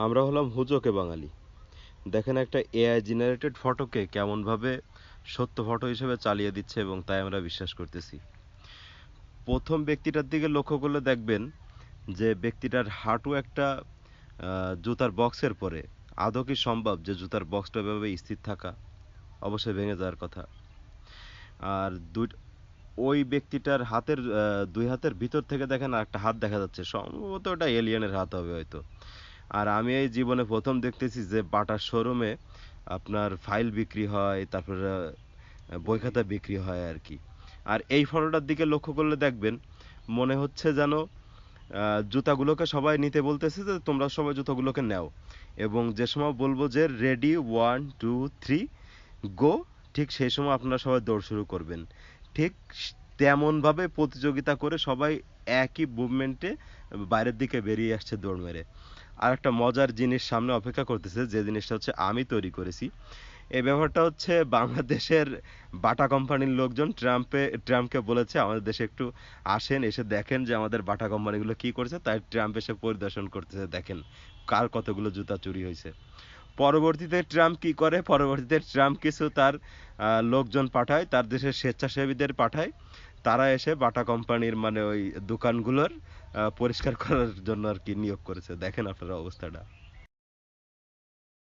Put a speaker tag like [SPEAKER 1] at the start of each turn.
[SPEAKER 1] আমরা হলাম হুজোকে বাঙালি। দেখেন একটা এআই জেনারেটেড ফটোকে কেমনভাবে সত্য ফটো হিসেবে চালিয়ে দিচ্ছে এবং তাই আমরা বিশ্বাস করতেছি। প্রথম ব্যক্তিটার দিকে লক্ষ্য করলে দেখবেন যে ব্যক্তিটার হাঁটু একটা জুতার বক্সের পরে। আদৌ কি সম্ভব যে জুতার বক্সটা এভাবে স্থির থাকা? অবশ্যই ভেঙে যাওয়ার কথা। আর ওই ব্যক্তিটার হাতের ২ হাতের ভিতর থেকে দেখেন আরেকটা হাত দেখা যাচ্ছে। সম্ভবত ওটা এলিয়েনের হাত হবে হয়তো। আর আমি এই জীবনে ১ম দেখতেছি যে বাটার শোরুমে আপনার ফাইল বিক্রি হয়, তারপরে বই খাতা বিক্রি হয় আরকি। আর এই ফটোটার দিকে লক্ষ্য করলে দেখবেন মনে হচ্ছে যেন জুতাগুলোকে সবাই নিতে বলতেছে যে তোমরা সবাই জুতাগুলোকে নেও। এবং যে সময় বলব যে রেডি 1, 2, 3 গো, ঠিক সেই সময় আপনারা সবাই দৌড় শুরু করবেন। ঠিক তেমনভাবে প্রতিযোগিতা করে সবাই একই মুভমেন্টে বাইরের দিকে বেরিয়ে আসছে দৌড় মেরে। আর একটা মজার জিনিস সামনে অপেক্ষা করতেছে, যে জিনিসটা হচ্ছে আমি তৈরি করেছি। এই ব্যাপারটা হচ্ছে বাংলাদেশের বাটা কোম্পানির লোকজন ট্রাম্পকে বলেছে আমাদের দেশে একটু আসেন, এসে দেখেন যে আমাদের বাটা কোম্পানিগুলো কি করছে। তাই ট্রাম্প এসে পরিদর্শন করতেছে, দেখেন কার কতগুলো জুতা চুরি হয়েছে। পরবর্তীতে ট্রাম্প কি করে? পরবর্তীতে ট্রাম্প কিছু তার লোকজন পাঠায়, তার দেশের স্বেচ্ছাসেবীদের পাঠায়। তারা এসে বাটা কোম্পানির মানে ওই দোকানগুলোর পরিষ্কার করার জন্য আরকি নিয়োগ করেছে। দেখেন আপনারা অবস্থাটা।